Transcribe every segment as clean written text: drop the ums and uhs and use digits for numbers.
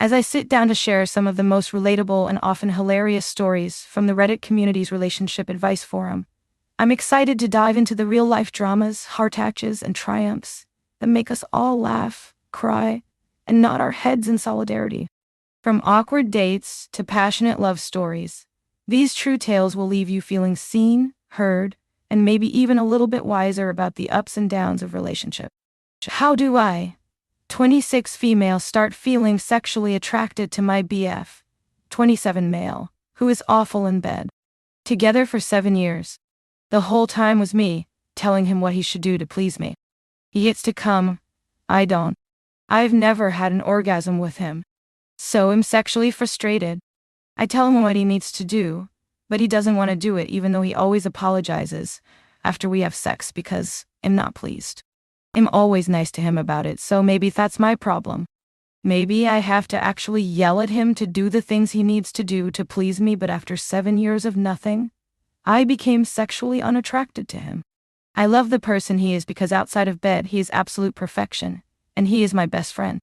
as I sit down to share some of the most relatable and often hilarious stories from the Reddit community's relationship advice forum. I'm excited to dive into the real-life dramas, heartaches, and triumphs that make us all laugh, cry, and nod our heads in solidarity. From awkward dates to passionate love stories, these true tales will leave you feeling seen, heard, and maybe even a little bit wiser about the ups and downs of relationships. How do I, 26 female, start feeling sexually attracted to my BF, 27 male, who is awful in bed? Together for 7 years. The whole time was me, telling him what he should do to please me. He gets to come, I don't. I've never had an orgasm with him. So I'm sexually frustrated. I tell him what he needs to do, but he doesn't want to do it even though he always apologizes after we have sex because I'm not pleased. I'm always nice to him about it, so maybe that's my problem. Maybe I have to actually yell at him to do the things he needs to do to please me, but after 7 years of nothing, I became sexually unattracted to him. I love the person he is because outside of bed he is absolute perfection, and he is my best friend.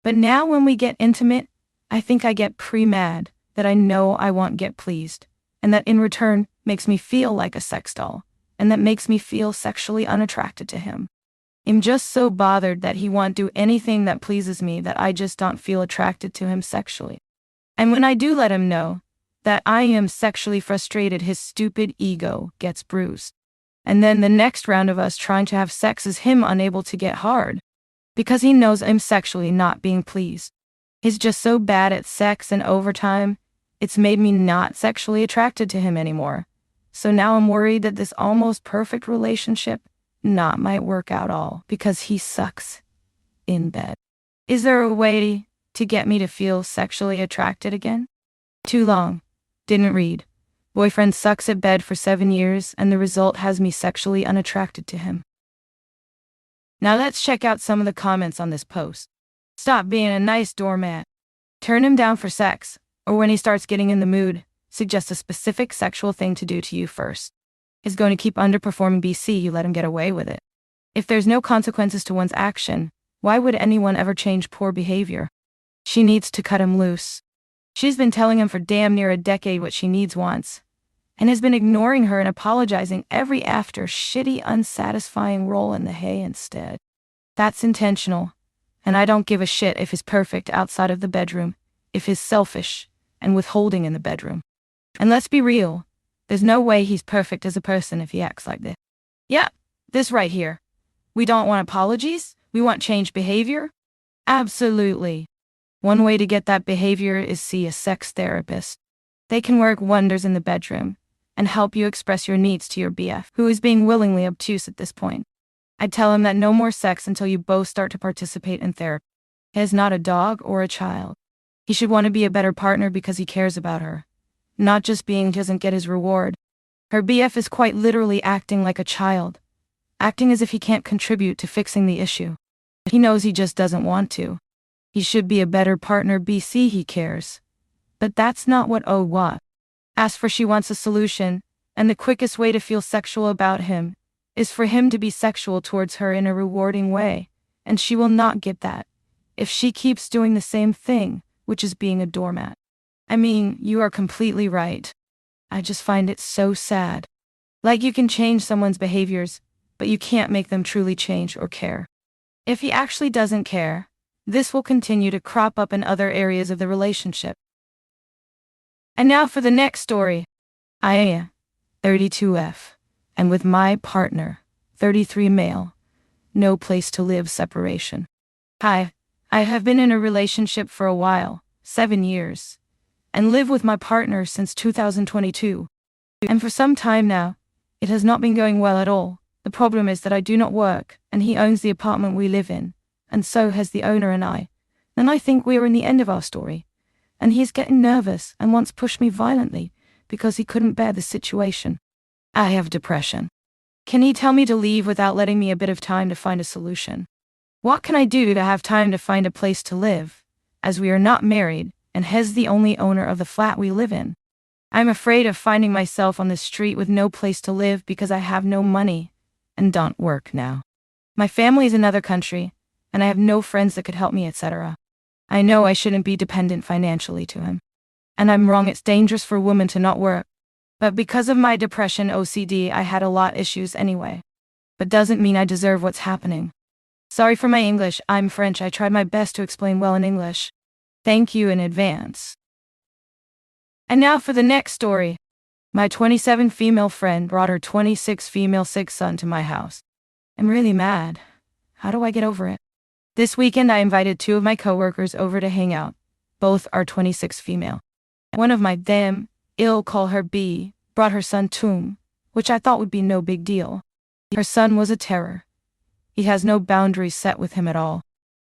But now when we get intimate, I think I get pre-mad that I know I won't get pleased, and that in return makes me feel like a sex doll, and that makes me feel sexually unattracted to him. I'm just so bothered that he won't do anything that pleases me that I just don't feel attracted to him sexually. And when I do let him know that I am sexually frustrated, his stupid ego gets bruised. And then the next round of us trying to have sex is him unable to get hard, because he knows I'm sexually not being pleased. He's just so bad at sex, and over time, it's made me not sexually attracted to him anymore. So now I'm worried that this almost perfect relationship might work out all because he sucks in bed. Is there a way to get me to feel sexually attracted again? Too long. Didn't read. Boyfriend sucks at bed for 7 years, and the result has me sexually unattracted to him. Now let's check out some of the comments on this post. Stop being a nice doormat. Turn him down for sex, or when he starts getting in the mood, suggest a specific sexual thing to do to you first. Is going to keep underperforming BC, you let him get away with it. If there's no consequences to one's action, why would anyone ever change poor behavior? She needs to cut him loose. She's been telling him for damn near a decade what she wants, and has been ignoring her and apologizing every after shitty, unsatisfying roll in the hay instead. That's intentional, and I don't give a shit if he's perfect outside of the bedroom, if he's selfish and withholding in the bedroom. And let's be real, there's no way he's perfect as a person if he acts like this. Yeah, this right here. We don't want apologies? We want change behavior? Absolutely. One way to get that behavior is see a sex therapist. They can work wonders in the bedroom and help you express your needs to your BF, who is being willingly obtuse at this point. I'd tell him that no more sex until you both start to participate in therapy. He is not a dog or a child. He should want to be a better partner because he cares about her, not just being doesn't get his reward. Her BF is quite literally acting like a child, acting as if he can't contribute to fixing the issue. He knows he just doesn't want to. He should be a better partner BC, he cares. But that's not what. As for she wants a solution, and the quickest way to feel sexual about him is for him to be sexual towards her in a rewarding way, and she will not get that if she keeps doing the same thing, which is being a doormat. I mean, you are completely right. I just find it so sad. Like you can change someone's behaviors, but you can't make them truly change or care. If he actually doesn't care, this will continue to crop up in other areas of the relationship. And now for the next story. I am 32F, and with my partner, 33 male, no place to live separation. Hi, I have been in a relationship for a while, 7 years, and live with my partner since 2022. And for some time now, it has not been going well at all. The problem is that I do not work, and he owns the apartment we live in, and so has the owner and I. And I think we are in the end of our story. And he's getting nervous and once pushed me violently because he couldn't bear the situation. I have depression. Can he tell me to leave without letting me a bit of time to find a solution? What can I do to have time to find a place to live, as we are not married and he's the only owner of the flat we live in? I'm afraid of finding myself on the street with no place to live because I have no money and don't work now. My family is in another country, and I have no friends that could help me, etc. I know I shouldn't be dependent financially to him. And I'm wrong, it's dangerous for a woman to not work. But because of my depression OCD, I had a lot issues anyway. But doesn't mean I deserve what's happening. Sorry for my English, I'm French, I tried my best to explain well in English. Thank you in advance. And now for the next story. My 27 female friend brought her 26 female sick son to my house. I'm really mad. How do I get over it? This weekend I invited 2 of my coworkers over to hang out. Both are 26 female. One of my them, call her B, brought her son Tum, which I thought would be no big deal. Her son was a terror. He has no boundaries set with him at all.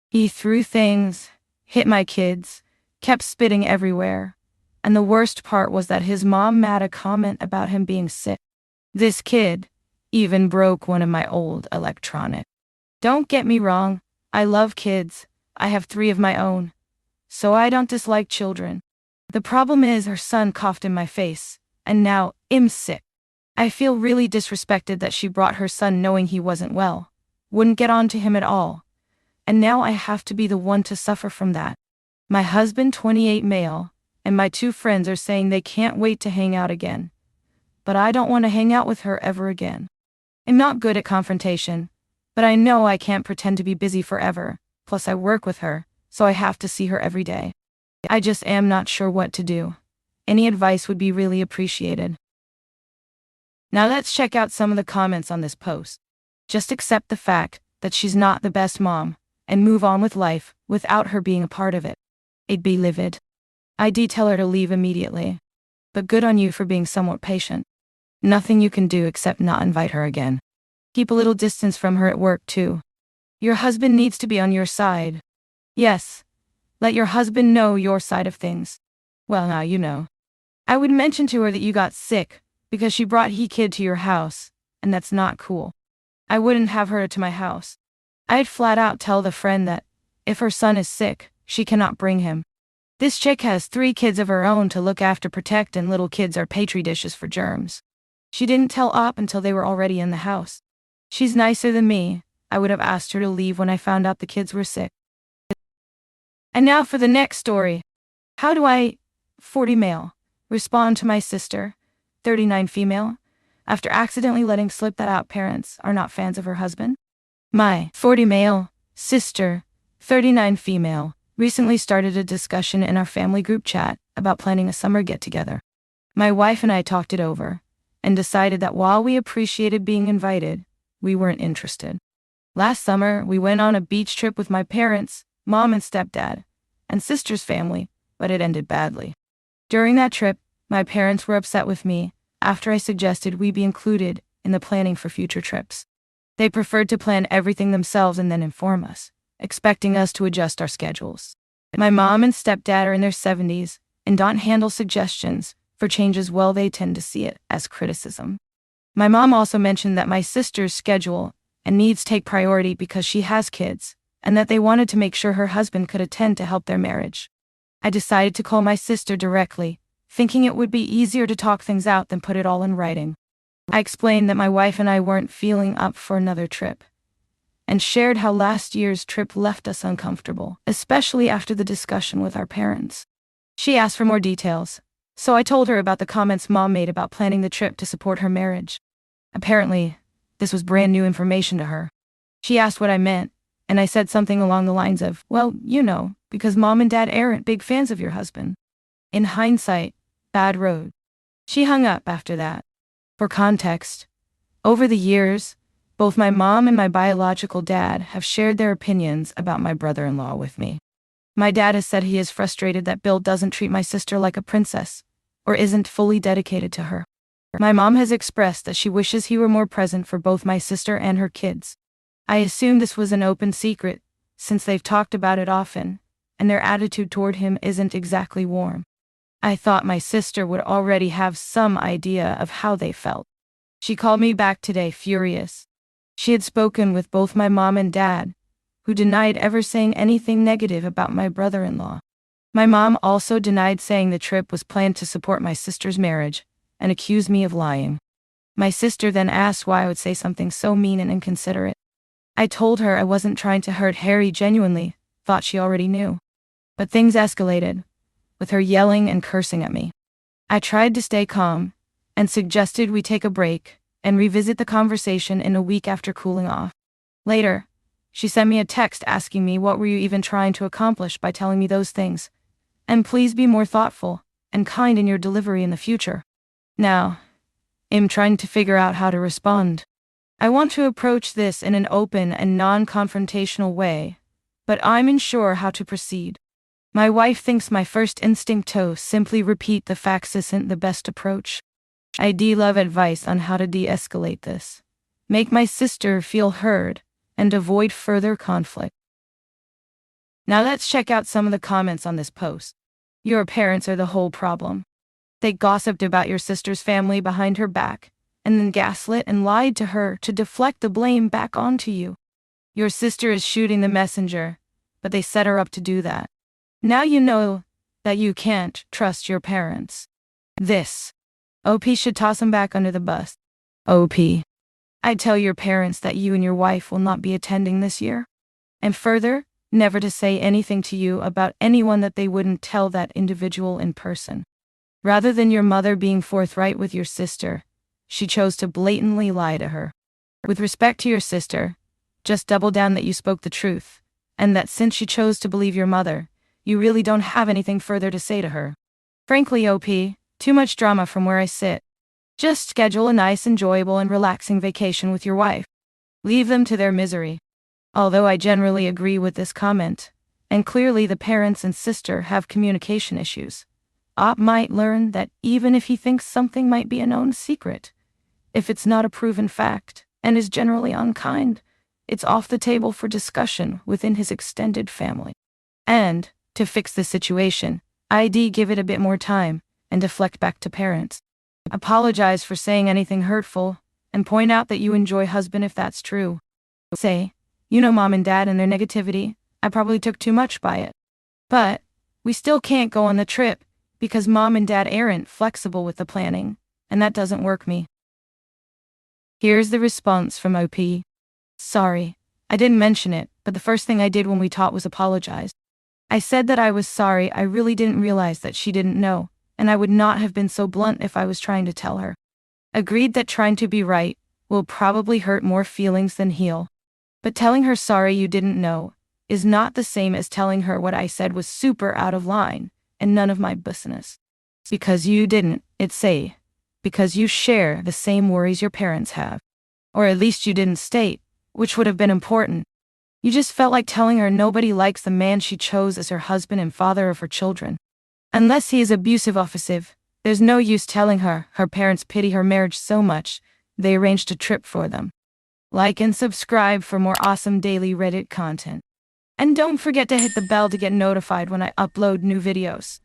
He threw things, hit my kids, kept spitting everywhere. And the worst part was that his mom made a comment about him being sick. This kid even broke one of my old electronic. Don't get me wrong, I love kids. I have 3 of my own. So I don't dislike children. The problem is her son coughed in my face, and now I'm sick. I feel really disrespected that she brought her son knowing he wasn't well, wouldn't get on to him at all. And now I have to be the one to suffer from that. My husband, 28 male, and my 2 friends are saying they can't wait to hang out again. But I don't want to hang out with her ever again. I'm not good at confrontation, but I know I can't pretend to be busy forever, plus I work with her, so I have to see her every day. I just am not sure what to do. Any advice would be really appreciated. Now let's check out some of the comments on this post. Just accept the fact that she's not the best mom, and move on with life without her being a part of it. I'd be livid. I'd tell her to leave immediately. But good on you for being somewhat patient. Nothing you can do except not invite her again. Keep a little distance from her at work too. Your husband needs to be on your side. Yes. Let your husband know your side of things. Well, now you know. I would mention to her that you got sick because she brought he kid to your house, and that's not cool. I wouldn't have her to my house. I'd flat out tell the friend that if her son is sick, she cannot bring him. This chick has 3 kids of her own to look after, protect, and little kids are petri dishes for germs. She didn't tell up until they were already in the house. She's nicer than me. I would have asked her to leave when I found out the kids were sick. And now for the next story. How do I, 40 male, respond to my sister, 39 female, after accidentally letting slip that out parents are not fans of her husband? My 40 male sister, 39 female, recently started a discussion in our family group chat about planning a summer get-together. My wife and I talked it over and decided that while we appreciated being invited, we weren't interested. Last summer, we went on a beach trip with my parents, mom and stepdad, and sister's family, but it ended badly. During that trip, my parents were upset with me after I suggested we be included in the planning for future trips. They preferred to plan everything themselves and then inform us, expecting us to adjust our schedules. My mom and stepdad are in their 70s and don't handle suggestions for changes well. They tend to see it as criticism. My mom also mentioned that my sister's schedule and needs take priority because she has kids, and that they wanted to make sure her husband could attend to help their marriage. I decided to call my sister directly, thinking it would be easier to talk things out than put it all in writing. I explained that my wife and I weren't feeling up for another trip, and shared how last year's trip left us uncomfortable, especially after the discussion with our parents. She asked for more details, so I told her about the comments mom made about planning the trip to support her marriage. Apparently, this was brand new information to her. She asked what I meant, and I said something along the lines of, well, you know, because mom and dad aren't big fans of your husband. In hindsight, bad road. She hung up after that. For context, over the years, both my mom and my biological dad have shared their opinions about my brother-in-law with me. My dad has said he is frustrated that Bill doesn't treat my sister like a princess, or isn't fully dedicated to her. My mom has expressed that she wishes he were more present for both my sister and her kids. I assume this was an open secret, since they've talked about it often, and their attitude toward him isn't exactly warm. I thought my sister would already have some idea of how they felt. She called me back today furious. She had spoken with both my mom and dad, who denied ever saying anything negative about my brother-in-law. My mom also denied saying the trip was planned to support my sister's marriage, and accused me of lying. My sister then asked why I would say something so mean and inconsiderate. I told her I wasn't trying to hurt Harry, genuinely thought she already knew. But things escalated, with her yelling and cursing at me. I tried to stay calm, and suggested we take a break and revisit the conversation in a week after cooling off. Later, she sent me a text asking me what were you even trying to accomplish by telling me those things, and please be more thoughtful and kind in your delivery in the future. Now, I'm trying to figure out how to respond. I want to approach this in an open and non-confrontational way, but I'm unsure how to proceed. My wife thinks my first instinct to simply repeat the facts isn't the best approach. I'd love advice on how to de-escalate this, make my sister feel heard, and avoid further conflict. Now let's check out some of the comments on this post. Your parents are the whole problem. They gossiped about your sister's family behind her back, and then gaslit and lied to her to deflect the blame back onto you. Your sister is shooting the messenger, but they set her up to do that. Now you know that you can't trust your parents. This. OP should toss them back under the bus. OP. I'd tell your parents that you and your wife will not be attending this year. And further, never to say anything to you about anyone that they wouldn't tell that individual in person. Rather than your mother being forthright with your sister, she chose to blatantly lie to her. With respect to your sister, just double down that you spoke the truth, and that since she chose to believe your mother, you really don't have anything further to say to her. Frankly, OP, too much drama from where I sit. Just schedule a nice, enjoyable, and relaxing vacation with your wife. Leave them to their misery. Although I generally agree with this comment, and clearly the parents and sister have communication issues, Op might learn that even if he thinks something might be a known secret, if it's not a proven fact, and is generally unkind, it's off the table for discussion within his extended family. And, to fix the situation, I'd give it a bit more time, and deflect back to parents. Apologize for saying anything hurtful, and point out that you enjoy husband if that's true. Say, you know mom and dad and their negativity, I probably took too much by it. But, we still can't go on the trip, because mom and dad aren't flexible with the planning, and that doesn't work me. Here's the response from OP. Sorry, I didn't mention it, but the first thing I did when we talked was apologize. I said that I was sorry, I really didn't realize that she didn't know, and I would not have been so blunt if I was trying to tell her. Agreed that trying to be right will probably hurt more feelings than heal. But telling her sorry you didn't know is not the same as telling her what I said was super out of line and none of my business. Because you didn't, because you share the same worries your parents have. Or at least you didn't state, which would have been important. You just felt like telling her nobody likes the man she chose as her husband and father of her children. Unless he is abusive or offensive, there's no use telling her her parents pity her marriage so much, they arranged a trip for them. Like and subscribe for more awesome daily Reddit content. And don't forget to hit the bell to get notified when I upload new videos.